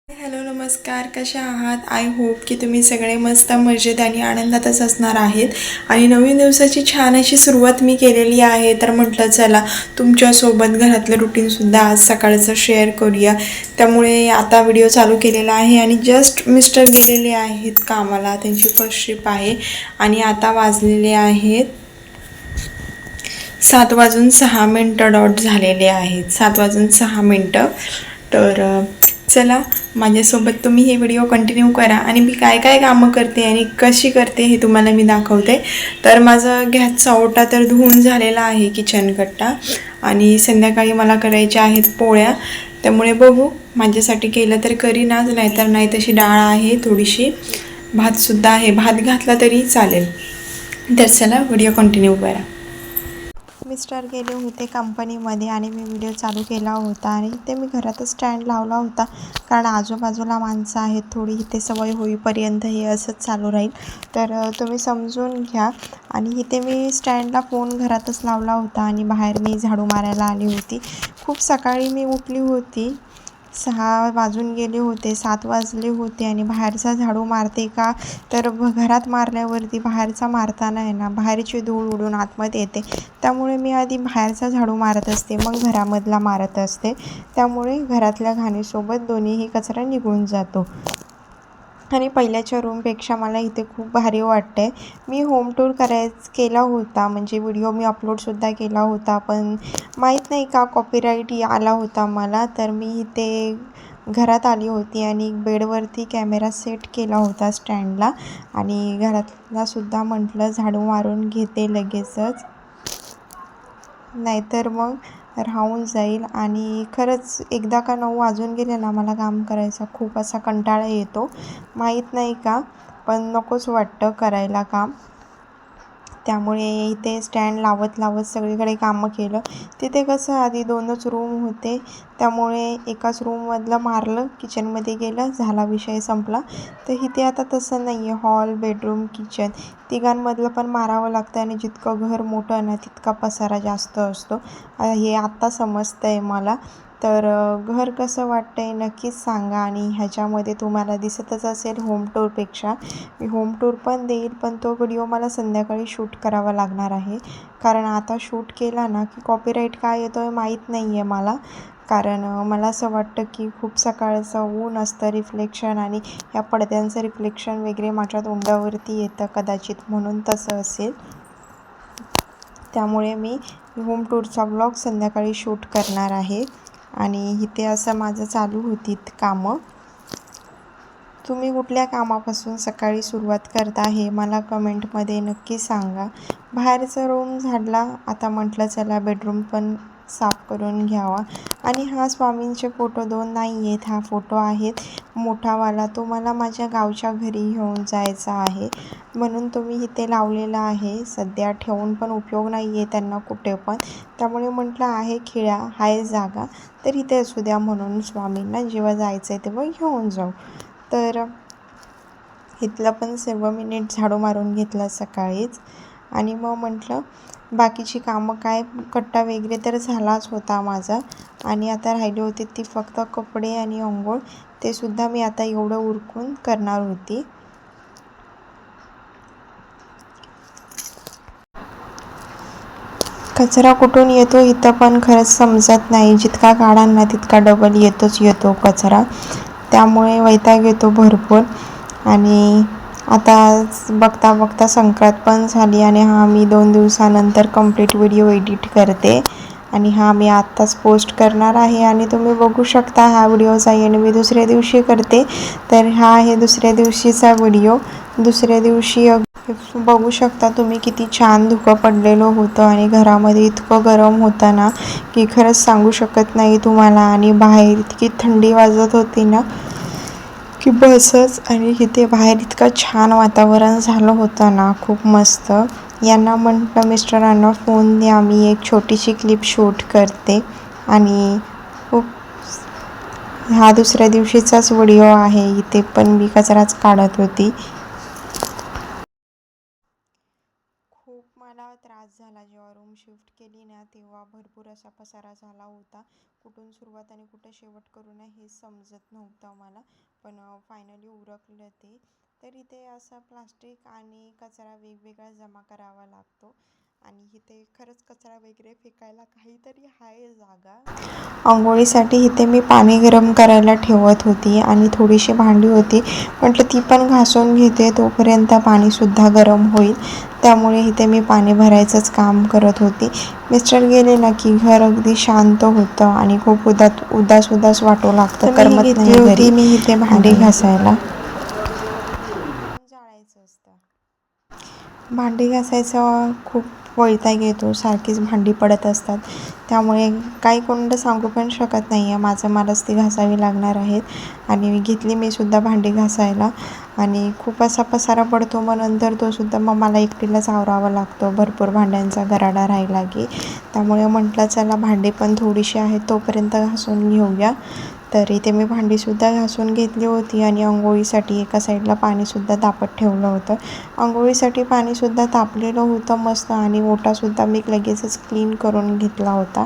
Hello नमस्कार, कशा आहात? आय होप की तुम्ही सगळे मस्त मजेत आणि आनंदातच असणार आहेत. आणि नवीन दिवसाची छान अशी सुरुवात मी केलेली आहे. तर म्हटलं चला तुमच्यासोबत घरातलं रुटीनसुद्धा आज सकाळचं शेअर करूया. त्यामुळे आता व्हिडिओ चालू केलेला आहे आणि जस्ट मिस्टर गेलेले आहेत कामाला, त्यांची फर्स्ट शिप आहे. आणि आता वाजलेले आहेत 7:06 डॉट झालेले आहेत, 7:06. तर चला माझ्यासोबत तुम्ही हे व्हिडिओ कंटिन्यू करा आणि मी काय काय कामं करते आणि कशी करते हे तुम्हाला मी दाखवते. तर माझं गॅसचा ओटा तर धुवून झालेला आहे, किचन कट्टा. आणि संध्याकाळी मला करायच्या आहेत पोळ्या. त्यामुळे बघू, माझ्यासाठी केलं तर करीनाच, नाहीतर नाही तशी डाळ आहे थोडीशी, भातसुद्धा आहे, भात घातला तरी चालेल. तर चला व्हिडिओ कंटिन्यू करा. मिस्टर गेले होते कंपनीमध्ये आणि मी व्हिडिओ चालू केला होता आणि इथे मी घरातच स्टँड लावला होता, कारण आजूबाजूला माणसं आहेत. थोडी इथे सवय होईपर्यंत हे असंच चालू राहील, तर तुम्ही समजून घ्या. आणि इथे मी स्टँडला फोन घरातच लावला होता आणि बाहेर मी झाडू मारायला आली होती. खूप सकाळी मी उठली होती, 6 वाजून गेले होते, 7 वाजले होते. आणि बाहेरचा झाडू मारते का तर घरात मारल्यावरती बाहेरचा मारताना आहे ना, बाहेरची धूळ उडून आतमध्ये येते. त्यामुळे मी आधी बाहेरचा झाडू मारत असते, मग घरामधला मारत असते. त्यामुळे घरातल्या घाणीसोबत दोन्हीही कचरा निघून जातो. आणि पहिल्याच्या रूमपेक्षा मला इथे खूप भारी वाटते. मी होम टूर केला होता, म्हणजे व्हिडिओ मी अपलोडसुद्धा केला होता, पण माहीत नाही का कॉपीराईट आला होता मला. तर मी इथे घरात आली होती आणि बेडवरती कॅमेरा सेट केला होता स्टँडला. आणि घरातलासुद्धा म्हटलं झाडू मारून घेते लगेचच, नाहीतर मग राहून जाईल. आणि खरंच एकदा का 9 वाजून गेले ना, मला काम करायचा खूप असा कंटाळा येतो, माहीत नाही का, पण नकोच वाटतं करायला काम. त्यामुळे इथे स्टँड लावत लावत सगळीकडे कामं केलं. तिथे कसं आधी 2च रूम होते, त्यामुळे एकाच रूममधलं मारलं, किचनमध्ये गेलं, झाला विषय संपला. तर इथे आता तसं नाही आहे, हॉल, बेडरूम, किचन तिघांमधलं पण मारावं लागतं. आणि जितकं घर मोठं ना तितका पसारा जास्त असतो, हे आत्ता समजतं आहे मला. तर घर कसं वाटतं आहे नक्कीच सांगा. आणि ह्याच्यामध्ये तुम्हाला दिसतच असेल होम टूरपेक्षा मी होम टूर पण देईल, पण तो व्हिडिओ मला संध्याकाळी शूट करावा लागणार आहे, कारण आता शूट केला ना की कॉपीराईट काय येतो आहे माहीत नाही आहे मला. कारण मला असं वाटतं की खूप सकाळचं ऊन असतं, रिफ्लेक्शन, आणि ह्या पडद्यांचं रिफ्लेक्शन वगैरे माझ्या तोंडावरती येतं कदाचित, म्हणून तसं असेल. त्यामुळे मी होम टूरचा व्लॉग संध्याकाळी शूट करणार आहे. आणि इथे असं माझं चालू होती कामं. तुम्ही कुठल्या कामापासून सकाळी सुरुवात करता हे मला कमेंटमध्ये नक्की सांगा. बाहेरचा रूम झाडला, आता म्हटलं चला बेडरूम पण साफ करून घ्यावा. आणि हा स्वामींचे फोटो 2 नाही आहेत, हा फोटो आहेत मोठावाला, तो मला माझ्या गावच्या घरी घेऊन जायचा आहे, म्हणून तो मी इथे लावलेला आहे. सध्या ठेवून पण उपयोग नाही आहे त्यांना कुठे पण, त्यामुळे म्हटलं आहे खिळ्या हाय जागा, तर इथे असू द्या, म्हणून स्वामींना जेव्हा जायचं आहे तेव्हा घेऊन जाऊ. तर इथलं पण सर्व मी नीट झाडू मारून घेतला सकाळीच. आणि मग म्हटलं बाकीची कामं काय, कट्टा वगैरे तर झालाच होता माझा. आणि आता राहिली होती ती फक्त कपडे आणि अंघोळ, ते सुद्धा मी आता एवढं उरकून करणार होती. कचरा कुठून येतो इथं पण खरंच समजत नाही, जितका काढाल ना तितका डबल येतो कचरा, त्यामुळे वैताग येतो भरपूर. आणि आता बघता बघता संक्रांत पण झाली आणि मी 2 दिवसानंतर कंप्लीट व्हिडिओ एडिट करते. आणि मी आत्ताच पोस्ट करणार आहे. आणि तुम्ही बघू शकता हा व्हिडिओचा एंड मी दुसऱ्या दिवशी करते. तर हा आहे दुसऱ्या दिवशीचा व्हिडिओ. दुसऱ्या दिवशी बघू शकता तुम्ही किती छान धुकं पडलेलं होतं आणि घरामध्ये इतकं गरम होतं ना की खरंच सांगू शकत नाही तुम्हाला. आणि बाहेर इतकी थंडी वाजत होती ना की बसच. आणि इथे बाहेर इतकं छान वातावरण झालं होतं ना, खूप मस्त. यांना म्हटलं मिस्टरांना फोन द्या, मी एक छोटीशी क्लिप शूट करते. आणि खूप हा दुसऱ्या दिवशीचाच व्हिडिओ आहे. इथे पण मी कचराच काढत होती. खूप मला त्रास झाला जेव्हा रूम शिफ्ट केली ना, तेव्हा भरपूर असा पसारा झाला होता. कुठून सुरुवात आणि कुठं शेवट करू नये हे समजत नव्हतं मला, पण फायनली उरकलं ते. तर इथे असं प्लास्टिक आणि कचरा वेगवेगळा जमा करावा लागतो आणि इथे खरंच कचरा वगैरे फेकायला काहीतरी आहे जागा. अंघोळीसाठी इथे मी पाणी गरम करायला ठेवत होती आणि थोडीशी भांडी होती, म्हटलं ती पण घासून घेते तोपर्यंत पाणीसुद्धा गरम होईल. त्यामुळे इथे मी पाणी भरायचंच काम करत होती. मिस्टर गेले ना की घर अगदी शांत होतं आणि खूप उदास उदास वाटू लागतं, करमत नाही घरी. मी इथे भांडी घासायला जाळायचं असतं. भांडी घासायचं खूप वैताग येतो, सारखीच भांडी पडत असतात. त्यामुळे काही कोणाला सांगू पण शकत नाही आहे, मलाच ती घासावी लागणार आहेत. आणि घेतली मी सुद्धा भांडी घासायला आणि खूप असा पसारा पडतो, मग नंतर तो सुद्धा मग मला एकटीलाच आवरावा लागतो. भरपूर भांड्यांचा गराडा राहिला की. त्यामुळे म्हटलं चला भांडी पण थोडीशी आहेत तोपर्यंत घासून घेऊया. तर इथे मी भांडीसुद्धा घासून घेतली होती आणि अंघोळीसाठी एका साईडला पाणीसुद्धा तापत ठेवलं होतं. अंघोळीसाठी पाणीसुद्धा तापलेलं होतं मस्त आणि ओटासुद्धा मी लगेचच क्लीन करून घेतला होता.